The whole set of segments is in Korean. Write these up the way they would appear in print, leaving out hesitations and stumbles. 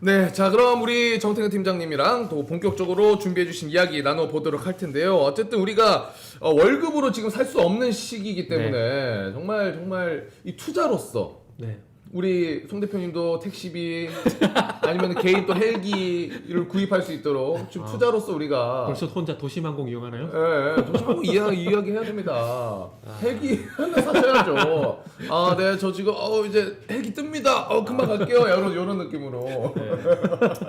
네, 자 그럼 우리 정태근 팀장님이랑 또 본격적으로 준비해주신 이야기 나눠보도록 할 텐데요. 어쨌든 우리가 월급으로 지금 살 수 없는 시기이기 때문에 정말 이 투자로서 네. 우리 송 대표님도 택시비 아니면 개인 또 헬기를 구입할 수 있도록 지금 투자로서 우리가 벌써 혼자 도심항공 이용하나요? 예, 도시하고 이야기해야 됩니다. 헬기 하나 사셔야죠. 아, 네, 저 지금 이제 헬기 뜹니다. 금방 갈게요. 이런 느낌으로. 네.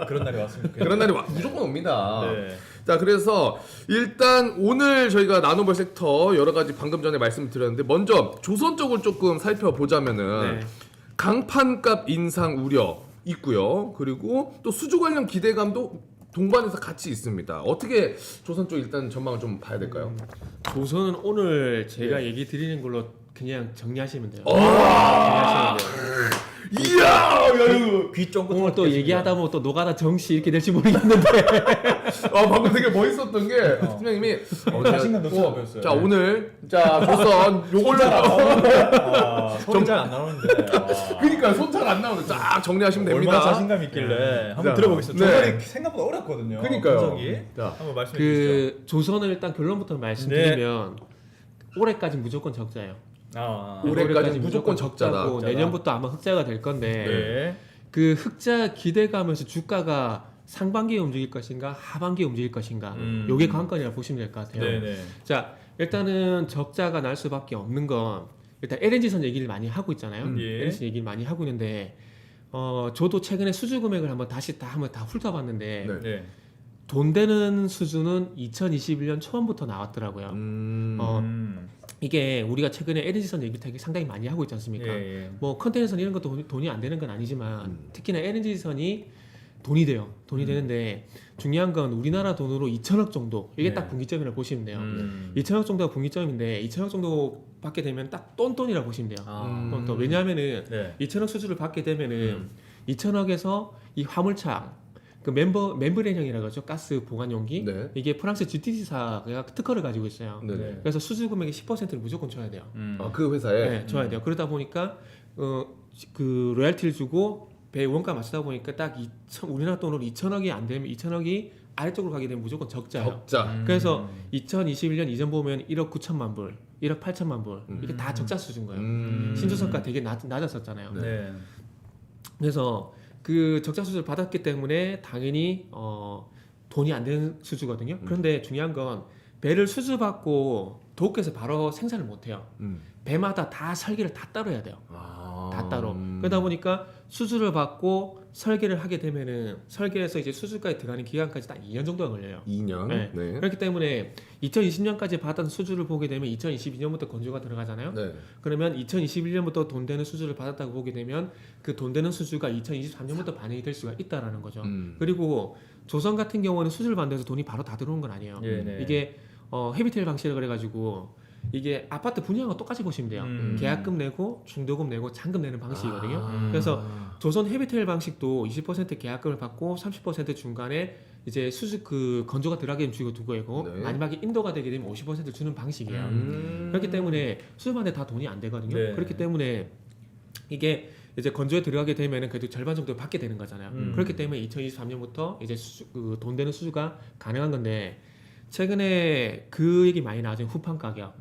그런 날이 왔으면 좋겠네요. 그런 날이 무조건 옵니다. 네. 자, 그래서 일단 오늘 저희가 나눠볼 섹터 여러 가지 방금 전에 말씀드렸는데 먼저 조선 쪽을 조금 살펴보자면은 네. 강판값 인상 우려 있고요. 그리고 또 수주 관련 기대감도 동반해서 같이 있습니다. 어떻게 조선 쪽 일단 전망을 좀 봐야 될까요? 조선은 오늘 제가 얘기 드리는 걸로 그냥 정리하시면 돼요. 아, 정리하시면 돼요. 이야, 이거. 귀 쫑긋 오늘 또 얘기하다 보면 또 노가다 정시 이렇게 될지 모르겠는데 방금 되게 멋있었던 게 팀장님이 자신감 넘쳐서 보였어요. 자, 오늘 조선 요걸로 소리 잘 안 나오는데. 그러니까 손 잘 안 나오는데 쫙 정리하시면 됩니다. 얼마나 자신감 있길래 한번 자, 들어보겠습니다. 네. 조선이 생각보다 어렵거든요. 그러니까요. 분석이. 자, 한번 말씀해 주시죠. 그 조선을 일단 결론부터 말씀드리면 올해까지 무조건 적자예요. 올해까지 무조건 적자다. 적자고 내년부터 아마 흑자가 될 건데 네. 그 흑자 기대감에서 주가가 상반기에 움직일 것인가 하반기에 움직일 것인가 요게 관건이라 보시면 될 것 같아요. 네네. 자 일단은 적자가 날 수밖에 없는 건 일단 LNG선 얘기를 많이 하고 있잖아요. 예. LNG 얘기를 많이 하고 있는데 저도 최근에 수주 금액을 한번 다 훑어봤는데 네. 네. 돈 되는 수준은 2021년 초반부터 나왔더라고요. 이게 우리가 최근에 LNG선 얘기 되게 상당히 많이 하고 있지 않습니까? 예. 뭐 컨테이너선 이런 것도 돈이 안 되는 건 아니지만 특히나 LNG선이 돈이 돼요. 돈이 되는데 중요한 건 우리나라 돈으로 2천억 정도 이게 네. 딱 분기점이라고 보시면 돼요. 2천억 정도가 분기점인데 2천억 정도 받게 되면 딱 똔똔이라고 보시면 돼요. 또 왜냐하면은 네. 2천억 수주를 받게 되면은 2천억에서 이 화물차 그 멤브레인형이라고 하죠. 가스 보관 용기. 네. 이게 프랑스 GT사가 특허를 가지고 있어요. 네. 그래서 수주 금액의 10%를 무조건 줘야 돼요. 그 회사에 네, 줘야 돼요. 그러다 보니까 그 로얄티를 주고 배 원가 맞추다 보니까 딱 우리나라 돈으로 2천억이 안 되면 2천억이 아래쪽으로 가게 되면 무조건 적자예요. 적자. 그래서 2021년 이전 보면 1억 9천만 불, 1억 8천만 불 이게 다 적자 수준 거예요. 신조선가 되게 낮았었잖아요. 네. 그래서 그 적자 수주를 받았기 때문에 당연히 돈이 안 되는 수주거든요. 그런데 중요한 건 배를 수주받고 도쿄에서 바로 생산을 못 해요. 배마다 다 설계를 다 따로 해야 돼요. 다 따로. 그러다 보니까 수주를 받고 설계를 하게 되면은 설계에서 이제 수주까지 들어가는 기간까지 딱 2년 정도가 걸려요. 2년. 네. 네. 그렇기 때문에 2020년까지 받은 수주를 보게 되면 2022년부터 건조가 들어가잖아요. 네. 그러면 2021년부터 돈 되는 수주를 받았다고 보게 되면 그 돈 되는 수주가 2023년부터 반영이 될 수가 있다라는 거죠. 그리고 조선 같은 경우는 수주를 받는데서 돈이 바로 다 들어오는 건 아니에요. 네. 이게 헤비테일 방식이라 그래가지고 이게 아파트 분양과 똑같이 보시면 돼요. 계약금 내고 중도금 내고 잔금 내는 방식이거든요. 그래서 조선 헤비테일 방식도 20% 계약금을 받고 30% 중간에 이제 수주 그 건조가 들어가게 주고 두고 있고 네. 마지막에 인도가 되게 되면 50% 주는 방식이에요. 그렇기 때문에 수주받는데 다 돈이 안 되거든요. 네. 그렇기 때문에 이게 이제 건조에 들어가게 되면은 그래도 절반 정도 받게 되는 거잖아요. 그렇기 때문에 2023년부터 이제 돈 되는 수주가 가능한 건데 최근에 그 얘기 많이 나와요. 후판 가격.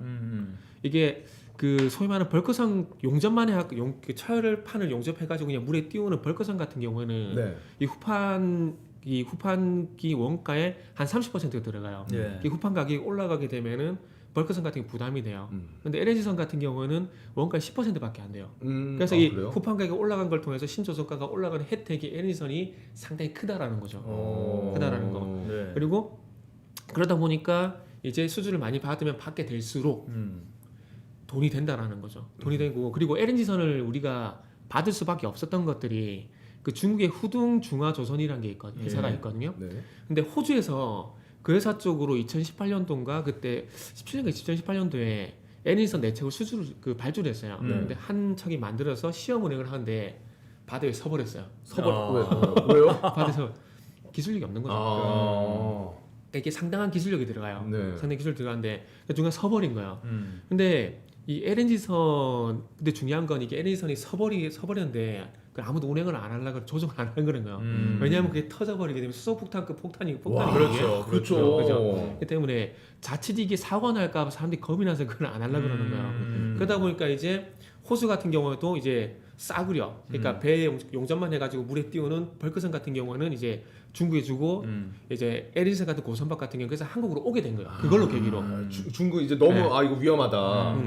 이게 그 소위 말하는 벌크선 용접만에 그 철판을 용접해가지고 그냥 물에 띄우는 벌크선 같은 경우에는 네. 이 후판기 원가에 한 30% 들어가요. 네. 이 후판 가격이 올라가게 되면은 벌크선 같은 게 부담이 돼요. 근데 LNG선 같은 경우는 원가 10%밖에 안 돼요. 그래서 이 그래요? 후판 가격이 올라간 걸 통해서 신조선가가 올라가는 혜택이 LNG선이 상당히 크다라는 거죠. 크다라는 거. 네. 그리고 그러다 보니까 이제 수주를 많이 받으면 받게 될수록 돈이 된다라는 거죠. 돈이 되고 그리고 LNG선을 우리가 받을 수밖에 없었던 것들이 그 중국의 후둥 중화조선이라는 게 있거든요. 회사가 있거든요. 네. 근데 호주에서 그 회사 쪽으로 2018년도인가 그때 17년인가 2018년도에 LNG선 내책을 수주를 발주를 했어요. 근데 한 척이 만들어서 시험 운행을 하는데 바다에 서버렸어요. 왜요? 바다에서 기술력이 없는 거죠. 그러니까 이게 상당한 기술력이 들어가요. 네. 상당히 기술 들어가는데 그 중간 서버린 거예요. 근데 이 LNG선 근데 중요한 건 이게 LNG선이 서버렸는데 아무도 운행을 안 하려고 조정을 안 하는 거예요. 왜냐하면 그게 터져버리게 되면 수소폭탄급 폭탄이 와, 그렇죠. 그렇죠. 그렇기 때문에 자칫 이게 사고가 날까 봐 사람들이 겁이 나서 그걸 안 하려고 그러는 거예요. 그러다 보니까 이제 호수 같은 경우에도 이제 싸구려, 그러니까 배에 용접만 해가지고 물에 띄우는 벌크선 같은 경우는 이제 중국에 주고 이제 에린선 같은 고선박 같은 경우 그래서 한국으로 오게 된 거예요. 그걸로 계기로. 중국 이제 너무 네. 이거 위험하다.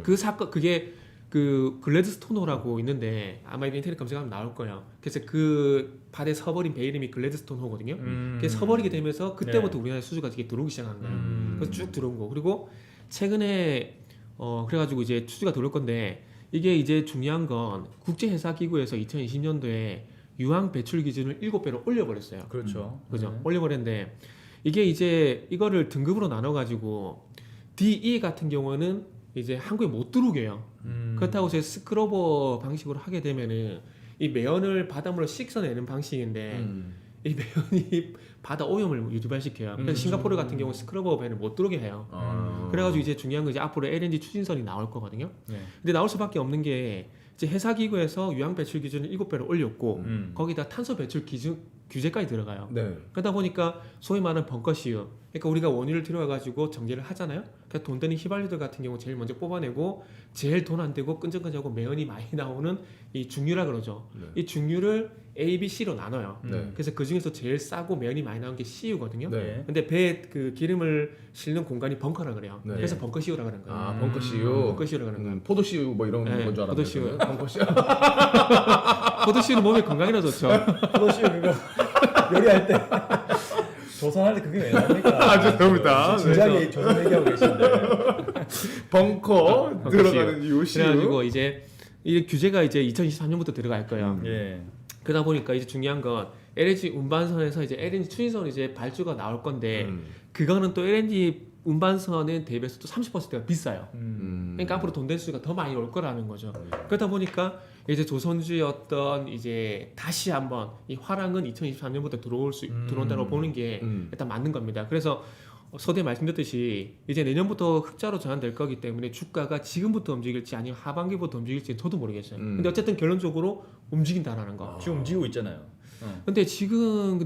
그 사건 그게 그 글래드스톤호라고 있는데 아마 인터넷 검색하면 나올 거예요. 그래서 그 바다에 서버린 배 이름이 글래드스톤호거든요. 그래서 서버리게 되면서 그때부터 우리나라에 수주가 이렇게 들어오기 시작한 거예요. 그래서 쭉 들어온 거. 그리고 최근에 그래가지고 이제 수주가 들어올 건데 이게 이제 중요한 건 국제해사기구에서 2020년도에 유황 배출 기준을 7배로 올려버렸어요. 그렇죠. 그죠? 올려버렸는데 이게 이제 이거를 등급으로 나눠가지고 DE 같은 경우는 이제 한국에 못 들어오게 해요. 그렇다고 해서 스크러버 방식으로 하게 되면은 이 매연을 바닷물로 씻어내는 방식인데 이 매연이 바다 오염을 유발시켜요. 그래서 싱가포르 같은 경우 스크러버 배는 못 들어오게 해요. 그래가지고 이제 중요한 건 이제 앞으로 LNG 추진선이 나올 거거든요. 네. 근데 나올 수밖에 없는 게 이제 해사기구에서 유황 배출 기준을 7배로 올렸고 거기다 탄소 배출 기준 규제까지 들어가요. 네. 그러다 보니까 소위 말하는 벙커시유, 그러니까 우리가 원유를 들여가지고 정제를 하잖아요. 그러니까 돈 드는 휘발유들 같은 경우 제일 먼저 뽑아내고 제일 돈 안 되고 끈적끈적하고 매연이 많이 나오는 이 중유라 그러죠. 네. 이 중유를 A, B, C로 나눠요. 네. 그래서 그 중에서 제일 싸고 매연이 많이 나오는 게 CU거든요. 네. 근데 배에 그 기름을 실는 공간이 벙커라 그래요. 네. 그래서 벙커시유라 그러는 거예요. 아, 벙커시유. 벙커시유라 그러는 거예요. 포도시유 뭐 이런 네, 건 줄 알았는데. 포도시유. 벙커시유. 포도시유는 몸에 건강이나 좋죠. 프로시오 그거 요리할 때 조선할 때 그게 왜 나옵니까? 아, 죄송합니다. 진작에 조선 얘기하고 계신데. 벙커 들어가는 이유 시유. 그래가지고 이제 이 규제가 이제 2023년부터 들어갈 거예요. 예. 그러다 보니까 이제 중요한 건 LNG 운반선에서 이제 LNG 추진선 이제 발주가 나올 건데 그거는 또 LNG 운반선에 대비해서 또 30%가 비싸요. 그러니까 앞으로 돈 될 수가 더 많이 올 거라는 거죠. 그러다 보니까 이제 조선주의 어떤 이제 다시 한번 이 화랑은 2023년부터 들어온다고 보는 게 일단 맞는 겁니다. 그래서 서두에 말씀드렸듯이 이제 내년부터 흑자로 전환될 거기 때문에 주가가 지금부터 움직일지 아니면 하반기부터 움직일지 저도 모르겠어요. 근데 어쨌든 결론적으로 움직인다라는 거. 지금 움직이고 있잖아요. 근데 지금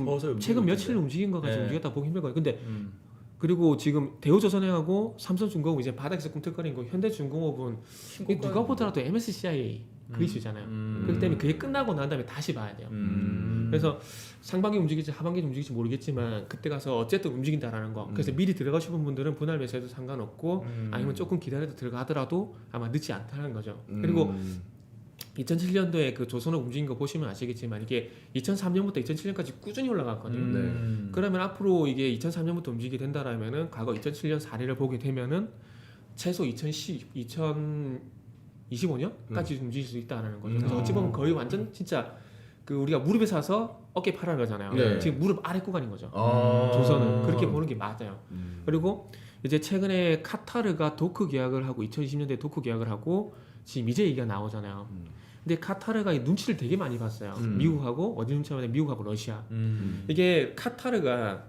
서서히 움직이고 최근 며칠 있는데. 움직인 거 가지고 네. 움직였다 보기 힘들 거예요. 근데 그리고 지금 대우조선해하고 삼성중공업 이제 바닥에서 꿈틀거리는 거 현대중공업은 이게 누가 보더라도 MSCI 그 이슈잖아요. 그렇기 때문에 그게 끝나고 난 다음에 다시 봐야 돼요. 그래서 상반기 움직일지 하반기 움직일지 모르겠지만 그때 가서 어쨌든 움직인다라는 거. 그래서 미리 들어가시는 분들은 분할 매수해도 상관없고 아니면 조금 기다려도 들어가더라도 아마 늦지 않다는 거죠. 그리고 2007년도에 그 조선업 움직인 거 보시면 아시겠지만 이게 2003년부터 2007년까지 꾸준히 올라갔거든요. 그러면 앞으로 이게 2003년부터 움직이게 된다라면은 과거 2007년 사례를 보게 되면은 최소 2025년까지 움직일 수 있다는 거죠. 그래서 어찌 보면 거의 완전 진짜 그 우리가 무릎에 사서 어깨 팔아 거잖아요. 네. 지금 무릎 아래 구간인 거죠. 아. 조선은 그렇게 보는 게 맞아요. 그리고 이제 최근에 카타르가 도크 계약을 하고 2020년대에 도크 계약을 하고 지금 이제 얘기가 나오잖아요. 근데 카타르가 이 눈치를 되게 많이 봤어요. 미국하고 어디 눈치 봤냐? 미국하고 러시아. 이게 카타르가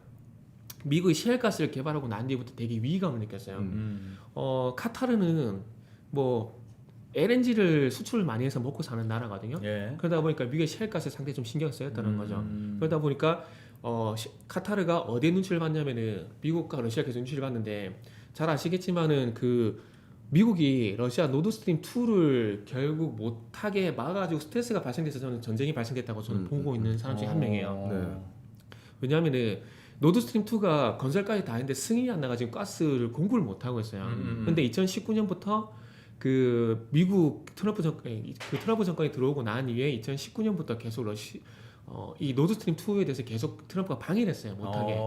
미국이 셰일가스를 개발하고 난 뒤부터 되게 위기감을 느꼈어요. 카타르는 뭐 LNG를 수출을 많이 해서 먹고 사는 나라거든요. 예. 그러다 보니까 미국의 셰일가스에 상당히 좀 신경 쓰였다는 거죠. 그러다 보니까 카타르가 어디에 눈치를 봤냐면은 미국과 러시아 계속 눈치를 봤는데 잘 아시겠지만은 그 미국이 러시아 노드스트림 2를 결국 못하게 막아가지고 스트레스가 발생돼서 저는 전쟁이 발생됐다고 저는 보고 있는 사람 중에 한 명이에요. 네. 왜냐하면은 노드스트림 2가 건설까지 다 했는데 승인이 안 나가지고 가스를 공급을 못 하고 있어요. 근데 2019년부터 그 미국 트럼프 정권이 들어오고 난 이후에 2019년부터 계속 이 노드스트림 2에 대해서 계속 트럼프가 방해를 했어요. 못하게.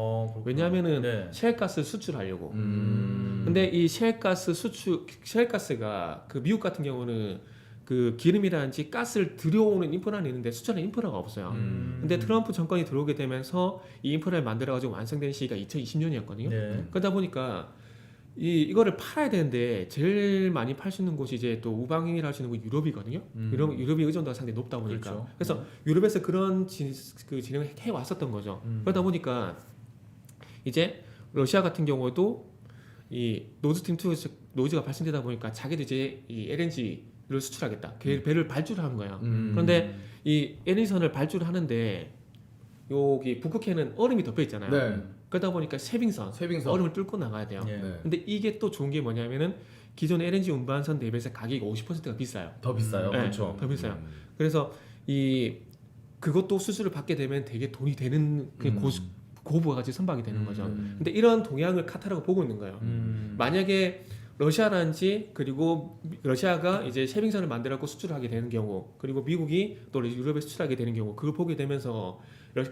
왜냐하면은 네. 셰일가스 수출하려고. 근데 이 셰일가스가 그 미국 같은 경우는 그 기름이라든지 가스를 들여오는 인프라는 있는데 수출하는 인프라가 없어요. 근데 트럼프 정권이 들어오게 되면서 이 인프라를 만들어가지고 완성된 시기가 2020년이었거든요. 네. 그러다 보니까 이거를 팔아야 되는데 제일 많이 팔 수 있는 곳이 이제 또 우방인이라 할 수 있는 곳이 유럽이거든요. 유럽이 의존도가 상당히 높다 보니까. 그렇죠. 그래서 유럽에서 그런 그 진행을 해 왔었던 거죠. 그러다 보니까 이제 러시아 같은 경우도 이 노드스트림 2 노이즈가 발생되다 보니까 자기도 이제 이 LNG 수출하겠다. 배를 발주를 하는 거예요. 그런데 이 에디선을 발주를 하는데 여기 북극해는 얼음이 덮여 있잖아요. 네. 그러다 보니까 세빙선, 얼음을 뚫고 나가야 돼요. 예. 네. 근데 이게 또 좋은 게 뭐냐면은 기존 LNG 운반선 대비해서 가격이 50%가 비싸요. 더 비싸요. 네, 그렇죠. 더 비싸요. 그래서 그것도 수주를 받게 되면 되게 돈이 되는 고부가가지 선박이 되는 거죠. 근데 이런 동향을 카타르가 보고 있는 거예요. 만약에 러시아라든지 그리고 러시아가 이제 쉐빙선을 만들었고 수출을 하게 되는 경우, 그리고 미국이 또 유럽에 수출하게 되는 경우, 그걸 보게 되면서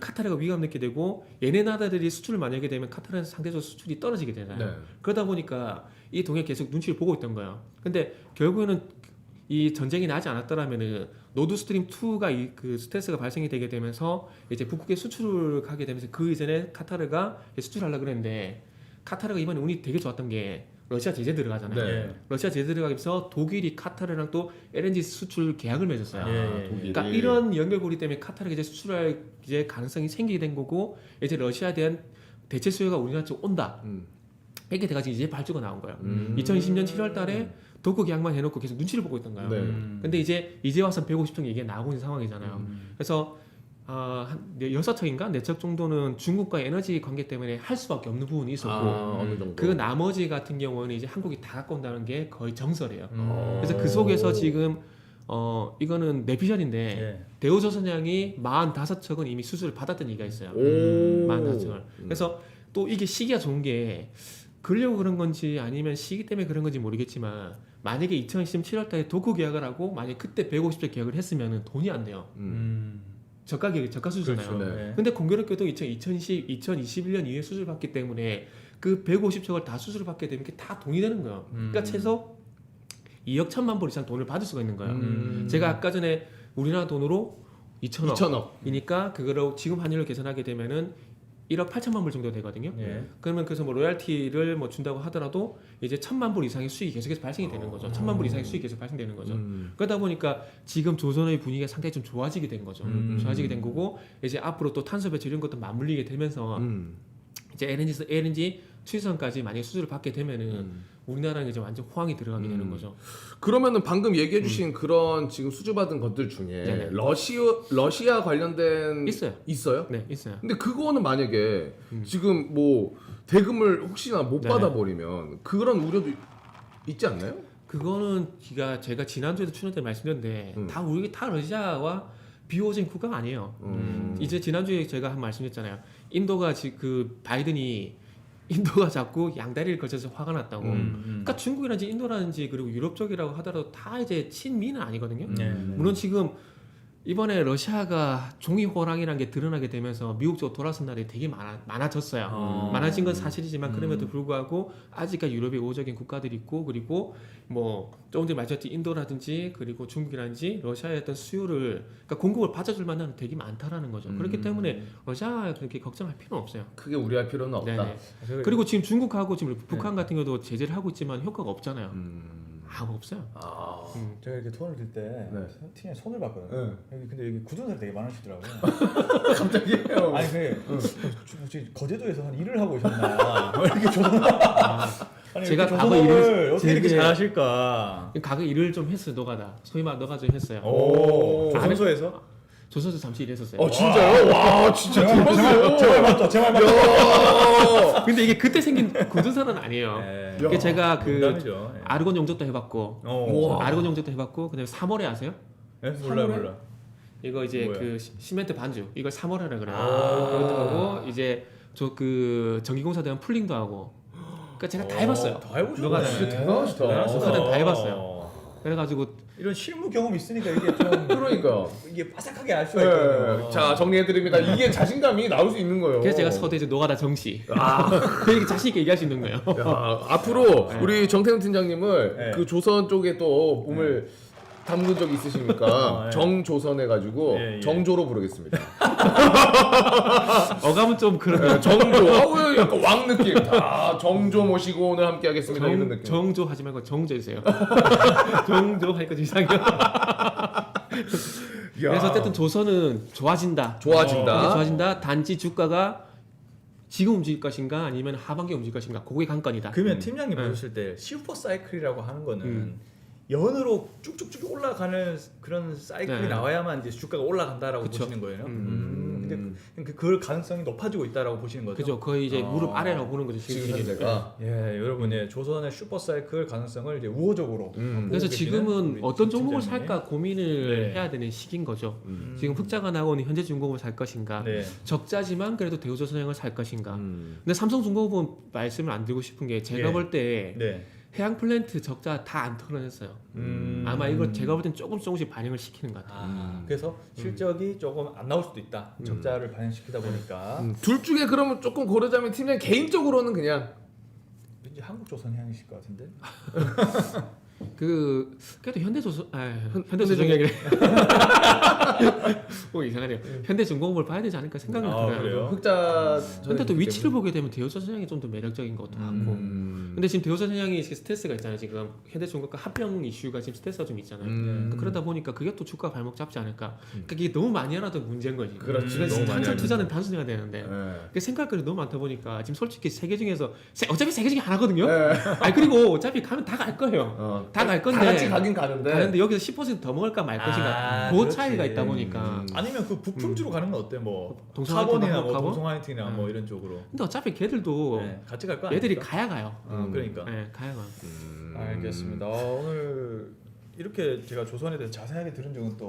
카타르가 위험 느끼게 되고, 얘네 나라들이 수출을 많이 하게 되면 카타르는 상대적으로 수출이 떨어지게 되잖아요. 네. 그러다 보니까 이 동해 계속 눈치를 보고 있던 거예요. 근데 결국에는 이 전쟁이 나지 않았더라면은 노드스트림 2가 그 스트레스가 발생이 되게 되면서 이제 북극에 수출을 가게 되면서 그 이전에 카타르가 수출하려고 그랬는데, 카타르가 이번에 운이 되게 좋았던 게 러시아 제재 들어가잖아요. 네. 러시아 제재 들어가면서 독일이 카타르랑 또 LNG 수출 계약을 맺었어요. 독일이. 그러니까 이런 연결고리 때문에 카타르가 이제 수출할 이제 가능성이 생기게 된 거고, 이제 러시아에 대한 대체 수요가 우리나라 쪽 온다. 이렇게 돼가지고 이제 발주가 나온 거예요. 2020년 7월달에 도크 계약만 해놓고 계속 눈치를 보고 있던 거예요. 네. 근데 이제 와서 150톤 얘기가 나오고 있는 상황이잖아요. 그래서 한 6척인가 4척 정도는 중국과 에너지 관계 때문에 할 수밖에 없는 부분이 있었고, 어느 정도. 그 나머지 같은 경우는 이제 한국이 다 갖고 온다는 게 거의 정설이에요. 어. 그래서 그 속에서 지금 이거는 내피셜인데 예. 대우조선양이 45척은 이미 수주를 받았던 얘기가 있어요. 오. 45척을. 그래서 또 이게 시기가 좋은 게 그러려고 그런 건지 아니면 시기 때문에 그런 건지 모르겠지만, 만약에 2010년 7월달에 도크 계약을 하고 만약 그때 150척 계약을 했으면 돈이 안 돼요. 저가 수주잖아요. 그렇죠. 네. 근데 공교롭게도 2021년 이후에 수주를 받기 때문에 그 150척을 다 수주를 받게 되면 그게 다 돈이 되는 거예요. 그러니까 최소 2억 1천만 불 이상 돈을 받을 수가 있는 거예요. 제가 아까 전에 우리나라 돈으로 2천억이니까 그거를 지금 환율로 계산하게 되면은 1억 8천만 불 정도 되거든요. 예. 그러면 그래서 뭐 로얄티를 뭐 준다고 하더라도 이제 1천만 불 이상의 수익이 계속해서 발생이 되는 거죠. 1천만 불 이상의 수익이 계속 발생되는 거죠. 그러다 보니까 지금 조선의 분위기가 상당히 좀 좋아지게 된 거죠. 좋아지게 된 거고, 이제 앞으로 또 탄소 배출 이런 것도 맞물리게 되면서 이제 LNG 수위선까지 만약에 수주를 받게 되면은 우리나라는 이제 완전 호황이 들어가게 되는 거죠. 그러면은 방금 얘기해주신 그런 지금 수주받은 것들 중에 네네. 러시아 관련된 있어요. 있어요? 네, 있어요. 근데 그거는 만약에 지금 뭐 대금을 혹시나 못 네네. 받아버리면 그런 우려도 있지 않나요? 그거는 제가 지난주에도 출연 때 말씀드렸는데 다 러시아와 비호진 국가가 아니에요. 이제 지난주에 제가 한 말씀드렸잖아요. 인도가 그 바이든이 인도가 자꾸 양다리를 걸쳐서 화가 났다고. 그러니까 중국이라든지 인도라든지 그리고 유럽 쪽이라고 하더라도 다 이제 친미는 아니거든요. 물론 지금 이번에 러시아가 종이 호랑이라는 게 드러나게 되면서 미국 쪽 돌아선 날이 되게 많아졌어요. 많아진 건 사실이지만 그럼에도 불구하고 아직까지 유럽의 우호적인 국가들이 있고, 그리고 뭐 조금 전에 말씀드렸듯이 인도라든지 그리고 중국이라든지 러시아의 어떤 수요를, 그러니까 공급을 받아줄 만한 되게 많다라는 거죠. 그렇기 때문에 러시아 그렇게 걱정할 필요는 없어요. 크게 우려할 필요는 없다. 네네. 그리고 지금 중국하고 지금 북한 같은 경우도 제재를 하고 있지만 효과가 없잖아요. 아무 없어요. 제가 이렇게 톤을 들 때 네. 팀에 손을 봤거든요. 네. 근데 여기 굳은살이 되게 많으시더라고요. 갑자기요. 아니 혹시 거제도에서 한 일을 하고 오셨나? 왜 이렇게 조선? 아니 제가 이렇게 과거 조선어를 어떻게 이렇게 되게- 잘하실까? 가게 일을 좀 했어요. 노가다. 소위 말 노가 좀 했어요. 오, 조선소에서? 조선소 잠시 일했었어요. 진짜요? 와 진짜 대박이에요. 제발 맞죠? 제발 맞죠? 야. 근데 이게 그때 생긴 굳은살은 아니에요. 네. 이게 제가 그 농담이죠. 예. 아르곤 용접도 해봤고, 우와. 아르곤 용접도 해봤고, 그다음에 3월에 아세요? 네? 몰라. 이거 이제 뭐야? 그 시멘트 반죽 이걸 3월이라 그래요. 아. 그것도 하고 이제 저 그 전기공사 대한 풀링도 하고. 그러니까 제가 다 해봤어요. 다 해보셨네. 너가 진짜 대단하시다. 노가다는 다 해봤어요. 그래가지고 이런 실무 경험 있으니까 이게 좀 그러니까. 이게 바삭하게 알 수가 있거든요. 네. 자 정리해드립니다. 이게 자신감이 나올 수 있는 거예요. 그래서 제가 서대에서 노가다 정시. 그 자신 있게 얘기할 수 있는 거예요. 야, 앞으로 우리 정태훈 팀장님을 네. 그 조선 쪽에 또 몸을 담근 적 있으십니까? 네. 정조선 해가지고 예, 예. 정조로 부르겠습니다. 어감은 좀 그런. 정조. 왜 약간 왕 느낌. 정조 모시고 오늘 함께 하겠습니다. 이런 느낌. 정조 하지 말고 정조 해주세요. 정조 하니까 좀 이상해요. 그래서 어쨌든 조선은 좋아진다. 좋아진다. 단지 주가가 지금 움직일 것인가 아니면 하반기에 움직일 것인가, 그게 관건이다. 그러면 팀장님 네. 보셨을 때 슈퍼 사이클이라고 하는 거는 연으로 쭉쭉쭉 올라가는 그런 사이클이 네. 나와야만 이제 주가가 올라간다라고 그쵸. 보시는 거예요. 음. 근데 그럴 가능성이 높아지고 있다라고 보시는 거죠. 그죠. 거의 이제 무릎 아래라고 보는 거죠. 지금 지금 현재가. 예, 여러분의 조선의 슈퍼 사이클 가능성을 이제 우호적으로. 보고 그래서 계시는 지금은 우리 어떤 종목을 팀장님. 살까 고민을 네. 해야 되는 시기인 거죠. 지금 흑자가 나고 있는 현대중공업을 살 것인가, 네. 적자지만 그래도 대우조선해양을 살 것인가. 음. 근데 삼성중공업은 말씀을 안 드리고 싶은 게 제가 네. 볼 때 네. 해양 플랜트 적자 다 안 털어냈어요. 아마 이걸 제가 볼 땐 조금씩 반영을 시키는 것 같아요. 그래서 실적이 조금 안 나올 수도 있다. 적자를 반영시키다 보니까 둘 중에 그러면 조금 고르자면 팀장 개인적으로는 그냥 왠지 한국조선해양이실 것 같은데. 그래도 현대조선, 현대조선해양이래. 뭐 이상하네요. 현대중공업을 봐야 되지 않을까 생각은 들어요. 그래요? 흑자. 근데 또 위치를 보게 되면 대우조선해양이 좀 더 매력적인 것도 같고. 근데 지금 대우조선해양이 스트레스가 있잖아요. 지금 현대중공업과 합병 이슈가 지금 스트레스가 좀 있잖아요. 그러다 보니까 그게 또 주가 발목 잡지 않을까. 그러니까 이게 너무 많이 하나도 문제인 거지. 그렇지. 그래서 너무 많이 한참 하니까. 투자는 단순해야 되는데. 네. 생각할 거리 너무 많다 보니까 지금 솔직히 세 개 중에서 어차피 세 개 중에 하나거든요. 네. 아니 그리고 어차피 가면 다 갈 거예요. 다 갈 건데. 다 같이 가긴 가는데. 가는데 여기서 10%더 먹을까 말 것인가. 그 그렇지. 차이가 있다 보니까. 아니면 그 부품주로 가는 건 어때? 뭐 동성화이팅 카본이나 한번 뭐 가고? 동성화이팅이나 뭐 이런 쪽으로. 근데 어차피 걔들도 네, 같이 갈 거 얘들이 아닙니까? 가야 가요. 그러니까. 네, 가야 가. 알겠습니다. 오늘 이렇게 제가 조선에 대해서 자세하게 들은 적은 또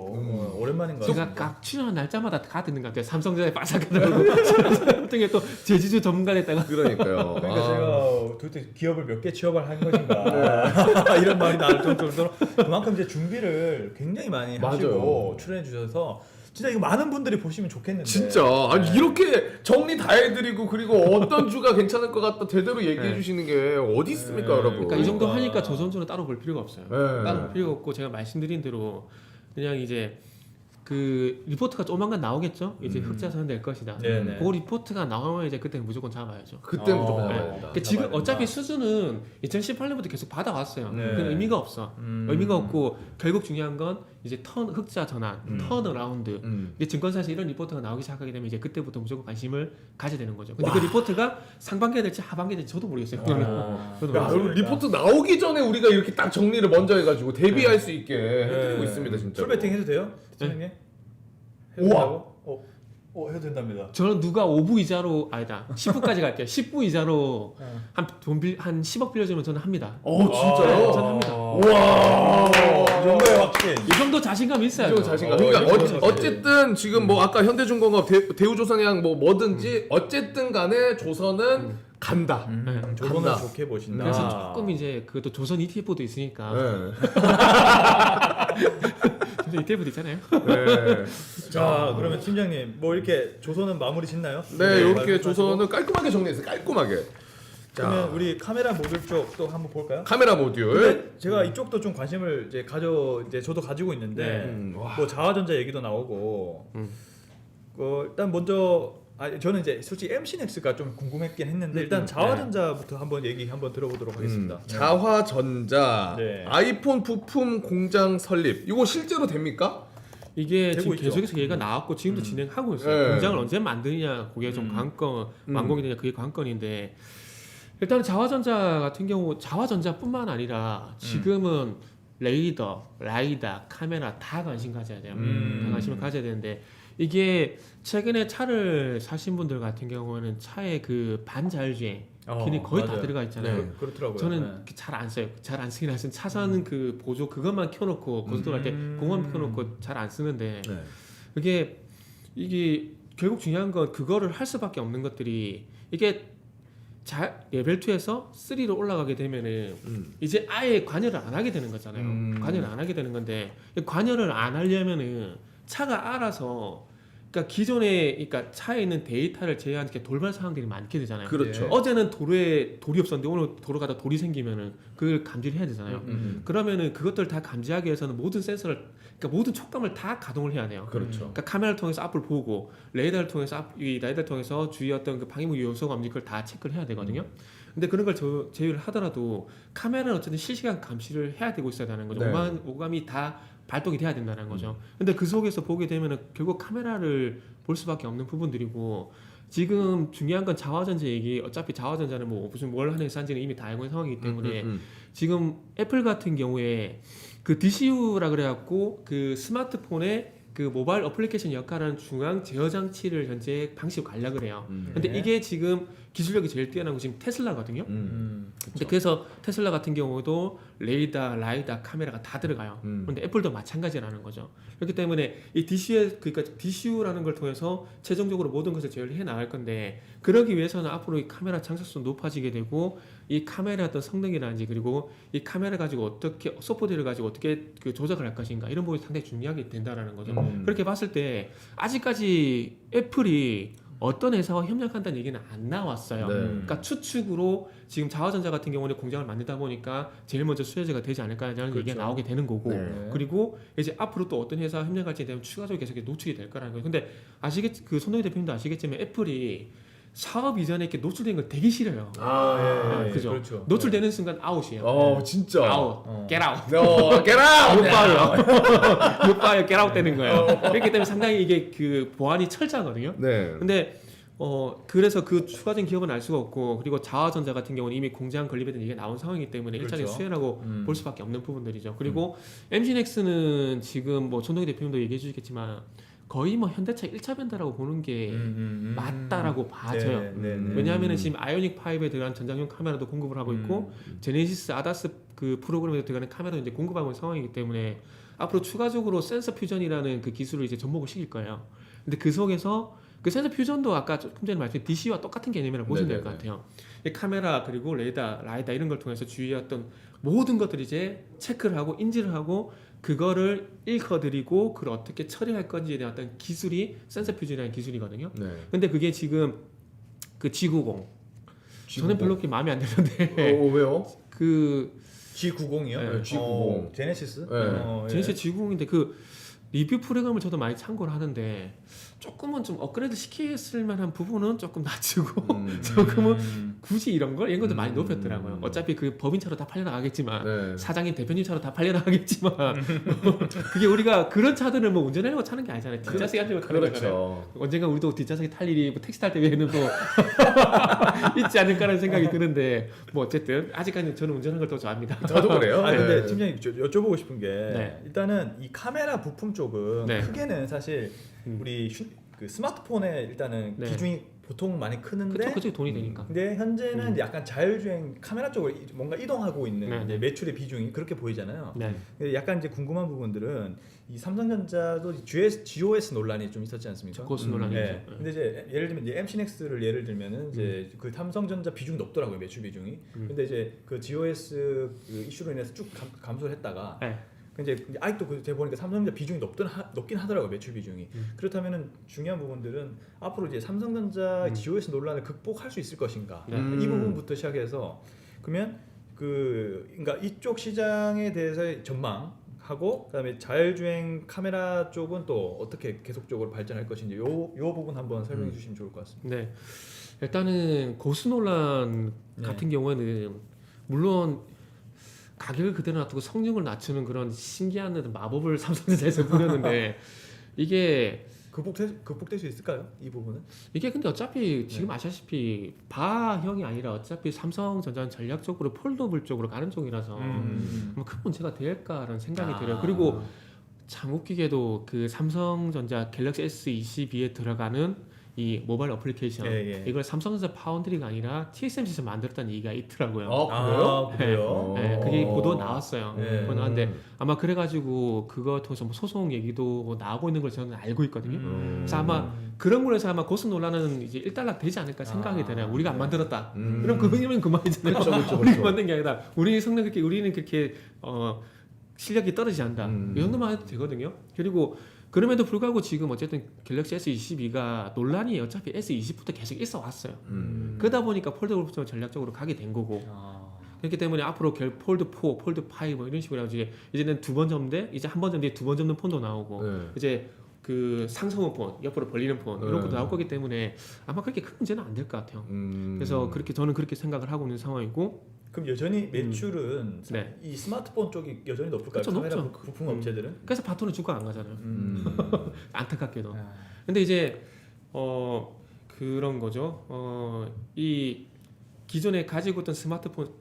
오랜만인 것 제가 같습니다. 각 출연한 날짜마다 다 듣는 것 같아요. 삼성전자에 빠삭하다고 등에 또 제주주 전문가 됐다가 그러니까요. 그러니까 아. 제가 도대체 기업을 몇 개 취업을 한 것인가 이런 말이 나올 정도로 그만큼 이제 준비를 굉장히 많이 하시고 맞아요. 출연해 주셔서 진짜 이거 많은 분들이 보시면 좋겠는데 진짜 아니 네. 이렇게 정리 다 해드리고 그리고 어떤 주가 괜찮을 것 같다 제대로 얘기해 네. 주시는 게 어디 있습니까, 네. 여러분? 그러니까 이 정도 그러니까. 하니까 조선주는 따로 볼 필요가 없어요. 네. 따로 볼 필요가 없고 제가 말씀드린 대로 그냥 이제 그 리포트가 조만간 나오겠죠. 이제 흑자선 될 것이다. 네네. 그 리포트가 나오면 이제 그때 무조건 잡아야죠. 그때 무조건 네. 잡아야 된다. 그러니까 지금 잡아야 어차피 된다. 수준은 2018년부터 계속 받아왔어요. 네. 그건 의미가 없어. 음. 의미가 없고 결국 중요한 건 이제 흑자 전환, 턴어라운드. 이게 증권사에서 이런 리포트가 나오기 시작하게 되면 이제 그때부터 무조건 관심을 가져야 되는 거죠. 근데 그 리포트가 상반기가 될지 하반기가 될지 저도 모르겠어요. 저도 야, 모르겠어요. 여러분 리포트 나오기 전에 우리가 이렇게 딱 정리를 먼저 해가지고 대비할 수 있게 해드리고 네. 있습니다, 진짜. 풀베팅 해도 돼요? 팀장님? 해도 우와. 된다고? 해도 된답니다. 저는 누가 5부 이자로 아니다 10부까지 갈게요. 10부 이자로 한 10억 빌려주면 저는 합니다. 진짜요? 저는 합니다. 와. 이 정도의 확신. 이 정도 자신감 있어요. 이거 자신감. 어, 그러니까 이거 자신감. 어쨌든 지금 뭐 아까 현대중공업, 대우조선해양 뭐 뭐든지 어쨌든 간에 조선은 간다. 조선을 간다. 좋게 보신다. 그래서 조금 이제 그것도 조선 ETF도 있으니까 네. 근데 ETF도 있잖아요. 네. 자, 그러면 팀장님 뭐 이렇게 조선은 마무리 짓나요? 네, 이렇게 말씀하시고. 조선은 깔끔하게 정리했어요. 깔끔하게. 그러면 우리 카메라 모듈 쪽도 한번 볼까요? 카메라 모듈. 근데 제가 이쪽도 좀 관심을 이제 저도 가지고 있는데 와. 뭐 자화전자 얘기도 나오고 일단 먼저 저는 이제 솔직히 MC넥스가 좀 궁금했긴 했는데 일단 자화전자부터 한번 얘기 한번 들어보도록 하겠습니다. 자화전자 네. 아이폰 부품 공장 설립. 이거 실제로 됩니까? 이게 되고 지금 있죠. 계속해서 얘기가 나왔고 지금도 진행하고 있어요. 네. 공장을 언제 만드냐 그게 좀 관건 완공이 되냐 그게 관건인데 일단 자화전자 같은 경우 자화전자뿐만 아니라 지금은 레이더, 라이다, 카메라 다 관심 가져야 돼요. 다 관심을 가져야 되는데 이게 최근에 차를 사신 분들 같은 경우에는 차에 그 반자율주행 기능이 거의 다 맞아요. 들어가 있잖아요. 네, 그렇더라고요. 저는 잘 안 써요. 잘 안 쓰긴 하지만 차선 그 보조 그것만 켜놓고 고속도로 갈 때 그것만 켜놓고 잘 안 쓰는데 네. 이게 결국 중요한 건 그거를 할 수밖에 없는 것들이 이게 레벨 2에서 3로 올라가게 되면은 이제 아예 관여를 안 하게 되는 거잖아요. 관여를 안 하게 되는 건데 관여를 안 하려면은 차가 알아서 그러니까 기존에 그러니까 차에 있는 데이터를 제외한 게 돌발 상황들이 많게 되잖아요. 그렇죠. 어제는 도로에 돌이 없었는데 오늘 도로 가다 돌이 생기면은 그걸 감지를 해야 되잖아요. 그러면은 그것들 다 감지하기 위해서는 모든 센서를 그러니까 모든 촉감을 다 가동을 해야 돼요. 그렇죠. 그러니까 카메라를 통해서 앞을 보고 레이더를 통해서 이 라이더를 통해서 주위 어떤 그 방해물 요소가 없는지 그걸 다 체크를 해야 되거든요. 근데 그런 걸 제외를 하더라도 카메라는 어쨌든 실시간 감시를 해야 되고 있어야 되는 거죠. 네. 오감이 다 발동이 돼야 된다는 거죠. 근데 그 속에서 보게 되면은 결국 카메라를 볼 수밖에 없는 부분들이고 지금 중요한 건 자화전자 얘기. 어차피 자화전자는 뭐 무슨 뭘 하는 회사인지는 이미 다 알고 있는 상황이기 때문에 지금 애플 같은 경우에 그 DCU라 그래갖고 그 스마트폰에 그 모바일 어플리케이션 역할하는 중앙 제어 장치를 현재 방식으로 가려고 해요. 근데 네. 이게 지금 기술력이 제일 뛰어난 거 지금 테슬라거든요. 근데 그쵸. 그래서 테슬라 같은 경우도 레이더, 라이다, 카메라가 다 들어가요. 근데 애플도 마찬가지라는 거죠. 그렇기 때문에 이 DCU, 그러니까 DCU라는 걸 통해서 최종적으로 모든 것을 제어해 나갈 건데 그러기 위해서는 앞으로 이 카메라 장착수 높아지게 되고 이 카메라 어떤 성능이라든지 그리고 이 카메라 가지고 어떻게 소프트웨어를 가지고 어떻게 그 조작을 할 것인가 이런 부분이 상당히 중요하게 된다라는 거죠. 그렇게 봤을 때 아직까지 애플이 어떤 회사와 협력한다는 얘기는 안 나왔어요. 네. 그러니까 추측으로 지금 자화전자 같은 경우는 공장을 만들다 보니까 제일 먼저 수혜자가 되지 않을까라는 그렇죠. 얘기가 나오게 되는 거고 네. 그리고 이제 앞으로 또 어떤 회사와 협력할지 되면 추가적으로 계속 노출이 될 거라는 거예요. 근데 그 손동희 대표님도 아시겠지만 애플이 사업 이전에 이렇게 노출된 걸 되게 싫어요. 아, 그죠? 그렇죠. 노출되는 순간 아웃이에요. 진짜. 아웃, get out. get out! 못 봐요. 못 봐요. get out 되는 거예요. 그렇기 때문에 상당히 이게 그 보안이 철저하거든요. 네. 근데 그래서 그 추가적인 기업은 알 수가 없고 그리고 자화전자 같은 경우는 이미 공장 건립에 대한 얘기가 나온 상황이기 때문에 그렇죠. 일단은 수혜라고 볼 수밖에 없는 부분들이죠. 그리고 MG넥스는 지금 뭐 손동희 대표님도 얘기해 주시겠지만 거의 뭐 현대차 1차 변다라고 보는 게 맞다라고 봐져요. 왜냐하면은 지금 아이오닉 5에 들어간 전장용 카메라도 공급을 하고 있고 제네시스 아다스 그 프로그램에 들어가는 카메라도 이제 공급하고 있는 상황이기 때문에 앞으로 추가적으로 센서 퓨전이라는 그 기술을 이제 접목을 시킬 거예요. 근데 그 속에서 그 센서 퓨전도 아까 조금 전에 말씀드린 DC와 똑같은 개념이라고 보시면 될 것 같아요. 이 카메라 그리고 레이더, 라이다 이런 걸 통해서 주위의 어떤 모든 것들을 이제 체크를 하고 인지를 하고 그거를 읽어드리고 그걸 어떻게 처리할 건지에 대한 어떤 기술이 센서 퓨전이라는 기술이거든요. 네. 근데 그게 지금 그 G90 저는 별로 그렇게 마음에 안 드는데 왜요? 그 G90이요? 네, G90. 제네시스? 네. 제네시스 G90인데 그 리뷰 프로그램을 저도 많이 참고를 하는데 조금은 좀 업그레이드 시켰을 만한 부분은 조금 낮추고 조금은 굳이 이런 것도 많이 높였더라고요. 어차피 그 법인차로 다 팔려나가겠지만 네. 사장님 대표님차로 다 팔려나가겠지만 그게 우리가 그런 차들을 뭐 운전하려고 차는 게 아니잖아요. 뒷좌석에 앉으면 가는 거잖아요. 그렇죠. 언젠가 우리도 뒷좌석에 탈 일이 뭐 택시 탈 때 외에는 또 있지 않을까라는 생각이 드는데 뭐 어쨌든 아직까지는 저는 운전하는 걸 더 좋아합니다. 저도 그래요. 아 근데 네. 팀장님 여쭤보고 싶은 게 네. 일단은 이 카메라 부품 쪽은 네. 크게는 사실 우리 그 스마트폰에 일단은 네. 비중이 보통 많이 크는데 그쪽이 돈이 되니까. 근데 현재는 약간 자율주행 카메라 쪽으로 뭔가 이동하고 있는 네. 이제 매출의 비중이 그렇게 보이잖아요. 네. 근데 약간 이제 궁금한 부분들은 이 삼성전자도 GOS 논란이 좀 있었지 않습니까? 고스 논란이죠. 네. 근데 이제 예를 들면 이제 MC넥스를 예를 들면은 이제 그 삼성전자 비중이 높더라고요 매출 비중이. 근데 이제 그 GOS 그 이슈로 인해서 쭉 감소를 했다가. 네. 이제 아직도 그 제가 보니까 삼성전자 비중이 높긴 하더라고요 매출 비중이. 그렇다면은 중요한 부분들은 앞으로 이제 삼성전자 GOS 논란을 극복할 수 있을 것인가 이 부분부터 시작해서 그러면 그러니까 이쪽 시장에 대해서의 전망하고 그다음에 자율주행 카메라 쪽은 또 어떻게 계속적으로 발전할 것인지 요 부분 한번 설명해 주시면 좋을 것 같습니다. 네. 일단은 고수 논란 네. 같은 경우에는 물론 가격을 그대로 놔두고 성능을 낮추는 그런 신기한 마법을 삼성전자에서 부렸는데 이게 극복될 수 있을까요? 이 부분은? 이게 근데 어차피 지금 아시다시피 바형이 아니라 어차피 삼성전자는 전략적으로 폴더블 쪽으로 가는 쪽이라서 뭐 큰 문제가 될까라는 생각이 들어요. 그리고 참 웃기게도 그 삼성전자 갤럭시 S22에 들어가는 이 모바일 어플리케이션 이걸 삼성전자 파운드리가 아니라 TSMC에서 만들었다는 얘기가 있더라고요. 그래요? 네, 그게 보도 나왔어요. 네. 보도 나왔는데 아마 그래가지고 그거 통해서 뭐 소송 얘기도 뭐 나오고 있는 걸 저는 알고 있거든요. 그래서 아마 그런 걸로 해서 아마 고수 논란은 이제 일단락 되지 않을까 생각이 드네요. 우리가 안 만들었다. 그럼 그거면 그만이잖아요. 그렇죠. 우리가 만든 게 아니라 우리는 그렇게 실력이 떨어지지 않는다. 이 정도만 해도 되거든요. 그리고 그럼에도 불구하고 지금 어쨌든 갤럭시 S22가 논란이 어차피 S20부터 계속 있어 왔어요. 그러다 보니까 폴더블 쪽으로 전략적으로 가게 된 거고. 그렇기 때문에 앞으로 폴드 4, 폴드 5 뭐 이런 식으로 해가지고 이제는 두 번 접는데 이제 한 번 접는데 두 번 접는 폰도 나오고 네. 이제 그 상성호 폰, 옆으로 벌리는 폰 이런 것도 네. 나올 거기 때문에 아마 그렇게 큰 문제는 안 될 것 같아요. 그래서 저는 그렇게 생각을 하고 있는 상황이고. 그럼 여전히 매출은 네. 이 스마트폰 쪽이 여전히 높을까요? 그쵸, 카메라 높죠. 부품 업체들은? 그래서 바톤은 주가 안 가잖아요. 안타깝게도. 근데 이제 그런 거죠. 이 기존에 가지고 있던 스마트폰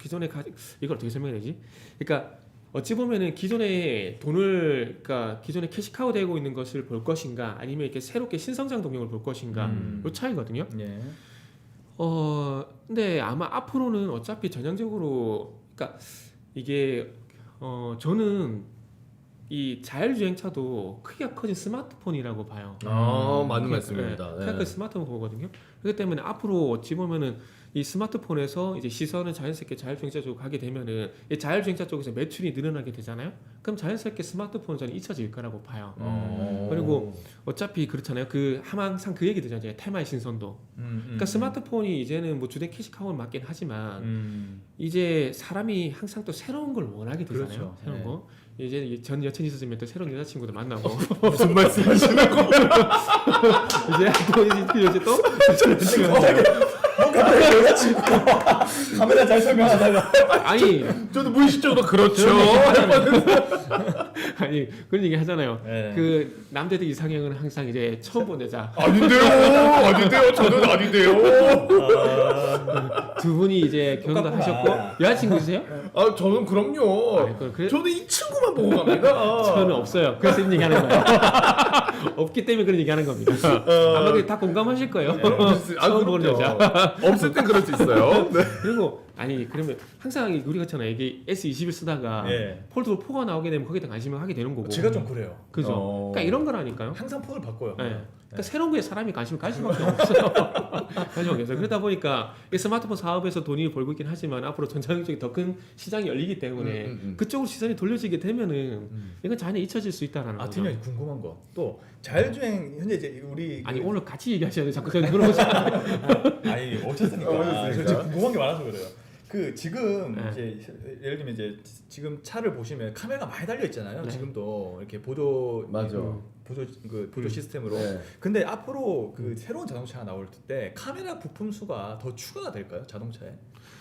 이걸 어떻게 설명해야 되지? 그러니까 어찌 보면은 기존에 돈을 그러니까 기존에 캐시카우 되고 있는 것을 볼 것인가 아니면 이렇게 새롭게 신성장 동력을 볼 것인가 요 차이거든요. 예. 근데 아마 앞으로는 어차피 전형적으로 그러니까 이게 저는 이 자율주행차도 크기가 커진 스마트폰이라고 봐요. 맞는 네, 말씀입니다. 크기가 큰 스마트폰 보거든요. 그렇기 때문에 앞으로 어찌 보면은 이 스마트폰에서 이제 시선은 자연스럽게 자율주행차 쪽으로 가게 되면은 이 자율주행차 쪽에서 매출이 늘어나게 되잖아요. 그럼 자연스럽게 스마트폰은 저는 잊혀질 거라고 봐요. 그리고 어차피 그렇잖아요. 항상 그 얘기 되잖아요. 테마의 신선도. 그러니까 스마트폰이 이제는 뭐 주된 캐시카우는 맞긴 하지만 이제 사람이 항상 또 새로운 걸 원하게 되잖아요. 그렇죠. 새로운 네. 거. 이제 전 여친이 있었으면 또 새로운 여자친구도 만나고 무슨 말씀하시는 거예요? 이제 또 갑자기 여자친구가 카메라 잘 설명하다가 아니 저도 무의식적으로 그렇죠. 아니 그런 얘기 하잖아요. 네. 그 남자들 이상형은 항상 이제 처음 본 여자. 아닌데요. 저는 아닌데요. 두 분이 이제 결혼도 똑같구나. 하셨고 여자친구세요? 저는 그럼요. 아니, 그래- 저는 이 친구만 보고 갑니다. 저는 없어요. 그래서 이런 얘기하는 거예요. 없기 때문에 그런 얘기하는 겁니다. 아마 그게 다 공감하실 거예요. 처음 보는 여자. 없을 땐 그럴 수 있어요. 네. 그리고 아니 그러면 항상 우리 같잖아요. 이게 S21 쓰다가 예. 폴드블 4가 나오게 되면 거기에 관심을 하게 되는 거고. 제가 좀 그래요. 그죠. 그러니까 이런 거라니까요. 항상 폰을 바꿔요. 네. 그러니까 새로운 거에 사람이 관심을 가질 수밖에 없어요. 관심 없어요. 그러다 보니까 이 스마트폰 사업에서 돈이 벌고 있긴 하지만 앞으로 전장적인 더 큰 시장이 열리기 때문에 그쪽으로 시선이 돌려지게 되면은 이건 자연히 잊혀질 수 있다라는 아, 거죠. 팀장님 궁금한 거. 또 자율주행 현재 이제 우리 아니 오늘 같이 얘기하셔야 돼요. 자꾸 저희 물어보잖아요. 아니 오셨으니까. 오셨으니까. 저 지금 궁금한 게 많아서 그래요. 그 지금 네. 이제 예를 들면 이제 지금 차를 보시면 카메라가 많이 달려 있잖아요. 네. 지금도 이렇게 보조 맞아. 보조 시스템으로. 네. 근데 앞으로 그 새로운 자동차가 나올 때 카메라 부품 수가 더 추가가 될까요? 자동차에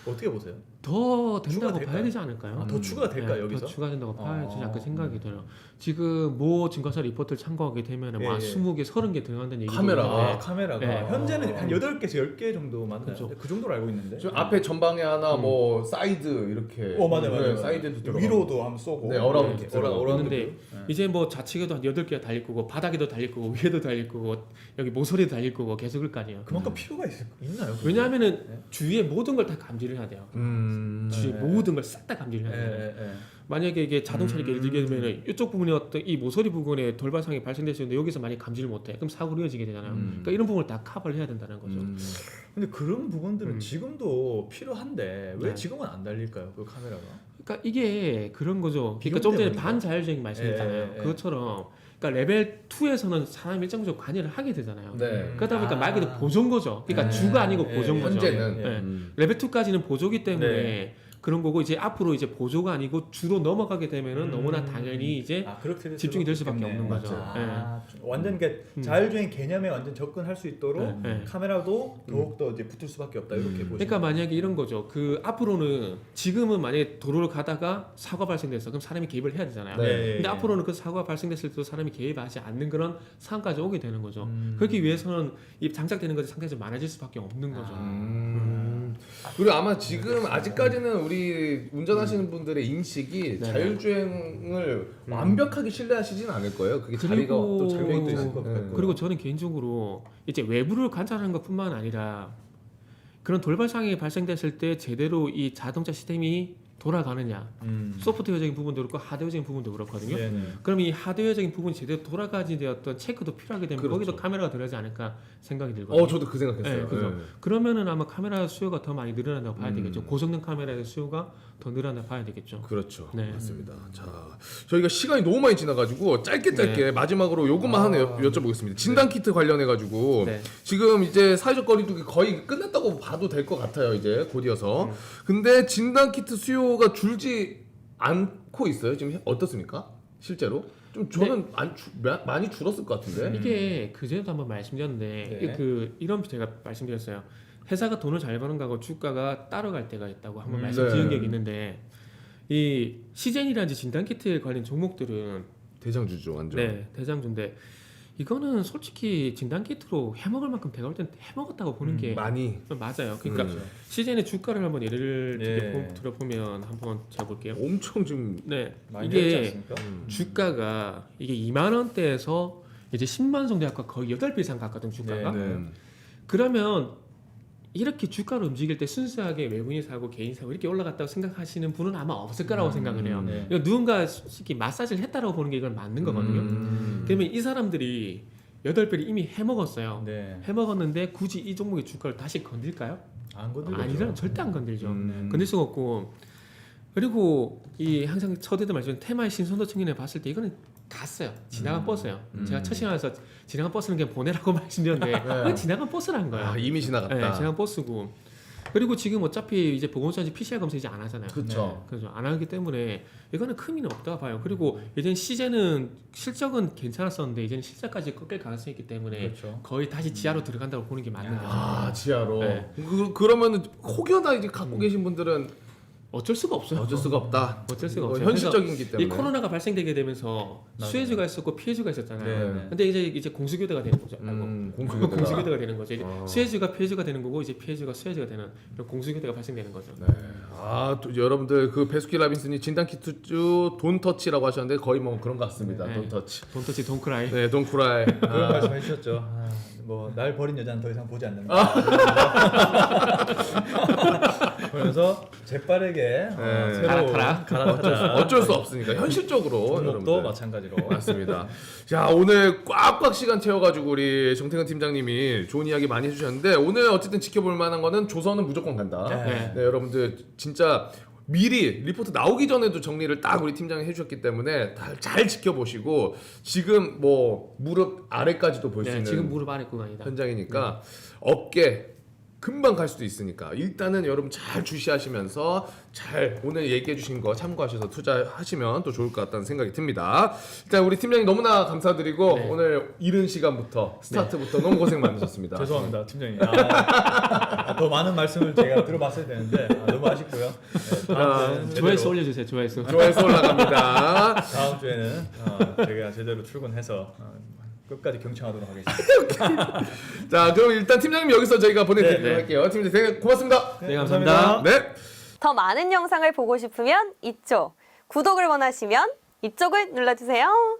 어떻게 보세요? 더 된다고 될까요? 봐야 되지 않을까요? 더 추가가 될까요 네, 여기서? 더 추가된다고 봐야 되지 않을까 아. 생각이 들어요. 지금 모 증권사 리포트를 참고하게 되면 예, 한 예. 20개, 30개 들어간다는 얘기가 카메라. 있는데 카메라가 네. 현재는 한 8개에서 10개 정도 맞나요? 그렇죠. 그 정도로 알고 있는데. 저 앞에 전방에 하나 뭐 사이드 이렇게. 맞아요. 사이드도 들어가고. 위로도 한번 쏘고. 네, 어라운드 이렇게 들어가고. 어라운드. 있는데 이제 뭐 좌측에도 한 8개가 달릴 거고 바닥에도 달릴 거고 위에도 달릴 거고 여기 모서리도 달릴 거고 계속 그럴 거 아니에요. 그만큼 필요가 있나요? 그게? 왜냐하면은 네. 주위의 모든 걸 다 감지를 해야 돼요. 주위의 네. 모든 걸 싹 다 감지를 해야 돼요. 예. 만약에 이게 자동차를 예를 들게 되면은 이쪽 부분에 어떤 이 모서리 부분에 돌발상이 발생됐는데 여기서 많이 감지를 못해. 그럼 사고로 이어지게 되잖아요. 그러니까 이런 부분을 다 커버를 해야 된다는 거죠. 근데 그런 부분들은 지금도 필요한데 왜 네. 지금은 안 달릴까요? 그 카메라가? 그러니까 이게 그런 거죠. 그러니까 비용 좀 전에 때문인가? 반자율주행 말씀했잖아요. 예, 예. 그것처럼 그러니까 레벨 2에서는 사람이 일정적으로 관여를 하게 되잖아요. 네. 그러다 보니까 아. 말 그대로 보조인 거죠. 그러니까 네. 주가 아니고 예, 보조인 거죠. 현재는. 네. 레벨 2까지는 보조기 때문에 네. 그런 거고 이제 앞으로 이제 보조가 아니고 주로 넘어가게 되면은 너무나 당연히 이제 그렇게 될 집중이 될 수밖에 있겠네. 없는 거죠. 아, 완전 자율주행 개념에 완전 접근할 수 있도록 네, 네. 카메라도 더욱더 이제 붙을 수밖에 없다 이렇게 보시면. 그러니까 만약에 이런 거죠. 그 앞으로는 지금은 만약에 도로를 가다가 사고가 발생됐어. 그럼 사람이 개입을 해야 되잖아요. 네. 근데 앞으로는 그 사고가 발생됐을 때도 사람이 개입하지 않는 그런 상황까지 오게 되는 거죠. 그렇기 위해서는 이 장착되는 것이 상당히 좀 많아질 수밖에 없는 거죠. 그리고 아마 지금 아직까지는 우리 운전하시는 분들의 인식이 네. 자율주행을 완벽하게 신뢰하시진 않을 거예요. 그게 자리가 또 잘못돼 있을 것 같고. 그리고 저는 개인적으로 이제 외부를 관찰하는 것뿐만 아니라 그런 돌발 상황이 발생됐을 때 제대로 이 자동차 시스템이 돌아가느냐, 소프트웨어적인 부분도 그렇고 하드웨어적인 부분도 그렇거든요. 네네. 그럼 이 하드웨어적인 부분이 제대로 돌아가지 되었던 체크도 필요하게 되면 그렇죠. 거기도 카메라가 들어가지 않을까 생각이 들거든요. 저도 그 생각했어요. 네, 그죠. 네. 그러면은 아마 카메라 수요가 더 많이 늘어난다고 봐야 되겠죠. 고성능 카메라의 수요가 더 늘어난다고 봐야 되겠죠. 그렇죠. 네. 맞습니다. 자, 저희가 시간이 너무 많이 지나가지고 짧게 마지막으로 요것만 하나 여쭤보겠습니다. 진단 키트 관련해가지고 네. 지금 이제 사회적 거리두기 거의 끝났다고 봐도 될 것 같아요. 이제 곧이어서. 근데 진단 키트 수요가 줄지 않고 있어요. 지금 어떻습니까? 실제로? 좀 저는 많이 줄었을 것 같은데. 이게 그전에도 한번 말씀드렸는데 네. 이런 제가 말씀드렸어요. 회사가 돈을 잘 버는 거하고 주가가 따라갈 때가 있다고 한번 네. 말씀드린 적이 있는데 이 시젠이라든지 진단키트에 관련 종목들은 대장주죠, 완전. 네 대장주인데 이거는 솔직히 진단 키트로 해먹을 만큼 배가 올 때는 해먹었다고 보는 게 많이. 맞아요. 그러니까 그렇죠. 시즌의 주가를 한번 예를 예. 들어보면 한번 잡을게요. 엄청 지금 네, 많이 내렸지 이게 않습니까? 주가가 이게 2만 원대에서 이제 10만 정도 약간 거의 8배 이상 갔거든 주가가. 네. 그러면 이렇게 주가를 움직일 때 순수하게 외국인이 사고 개인 사고 이렇게 올라갔다고 생각하시는 분은 아마 없을 거라고 생각을 해요. 네. 그러니까 누군가 솔직히 마사지를 했다라고 보는 게 이건 맞는 거거든요. 그러면 이 사람들이 8배를 이미 해먹었어요. 네. 해먹었는데 굳이 이 종목의 주가를 다시 건들까요? 안 건들죠. 아니면 절대 안 건들죠. 음. 건들 수가 없고. 그리고 이 항상 첫에도 말씀 테마의 신선도 측면에 봤을 때 이거는 갔어요. 지나간 버스예요. 제가 첫 시간에서 지나간 버스는 그냥 보내라고 말씀드렸는데 그건 지나간 버스라는 거예요. 아, 이미 지나갔다. 네, 지나간 버스고. 그리고 지금 어차피 이제 보건소에서 PCR 검사 이제 안 하잖아요. 그렇죠. 그래서 안 하기 때문에 이거는 큰 의미는 없다고 봐요. 그리고 예전 시제는 실적은 괜찮았었는데 이제는 실적까지 꺾일 가능성이 있기 때문에 그렇죠. 거의 다시 지하로 들어간다고 보는 게 맞는 거죠. 아, 지하로. 네. 그러면은 혹여나 이제 갖고 계신 분들은 어쩔 수가 없어요. 어쩔 수가 없다. 어쩔 수가 이거 없어요. 현실적이기 이 때문에. 코로나가 발생되게 되면서 수혜주가 있었고 피해주가 있었잖아요. 네. 근데 이제 공수교대가 되는 거죠. 공수교대가. 공수교대가 되는 거죠. 이제 어. 수혜주가 피해주가 되는 거고 이제 피해주가 수혜주가 되는 이런 공수교대가 발생되는 거죠. 네. 아, 또 여러분들 그 베스킨 라빈슨이 진단 키트주 돈터치라고 하셨는데 거의 뭐 그런 것 같습니다. 네. 돈터치. 돈터치 돈크라이. 네, 돈쿠라이. 그런 아, 말씀 해주셨죠. 아, 뭐날 버린 여자는 더 이상 보지 않는다. 그러면서 재빠르게 네. 새로 갈아타자. 어쩔 수 없으니까 현실적으로 종목도 여러분들. 마찬가지로. 맞습니다. 자, 오늘 꽉꽉 시간 채워가지고 우리 정태근 팀장님이 좋은 이야기 많이 해주셨는데 오늘 어쨌든 지켜볼 만한 거는 조선은 무조건 간다. 네. 네, 여러분들 진짜 미리 리포트 나오기 전에도 정리를 딱 우리 팀장이 해주셨기 때문에 다 잘 지켜보시고 지금 뭐 무릎 아래까지도 볼 수 네, 있는 지금 무릎 아래 구간이다. 현장이니까 어깨 금방 갈 수도 있으니까 일단은 여러분 잘 주시하시면서 잘 오늘 얘기해 주신 거 참고하셔서 투자하시면 또 좋을 것 같다는 생각이 듭니다. 일단 우리 팀장님 너무나 감사드리고 네. 오늘 이른 시간부터 스타트부터 너무 고생 많으셨습니다. 죄송합니다, 팀장님. 더 많은 말씀을 제가 들어봤어야 되는데 너무 아쉽고요. 네, 다음 주에는 조회수 올려주세요. 조회수. 좋아해서 올라갑니다. 다음 주에는 제가 제대로 출근해서 끝까지 경청하도록 하겠습니다. 자, 그럼 일단 팀장님 여기서 저희가 보내드리도록 네. 할게요. 팀장님 되게 고맙습니다. 네, 감사합니다. 네. 더 많은 영상을 보고 싶으면 이쪽, 구독을 원하시면 이쪽을 눌러주세요.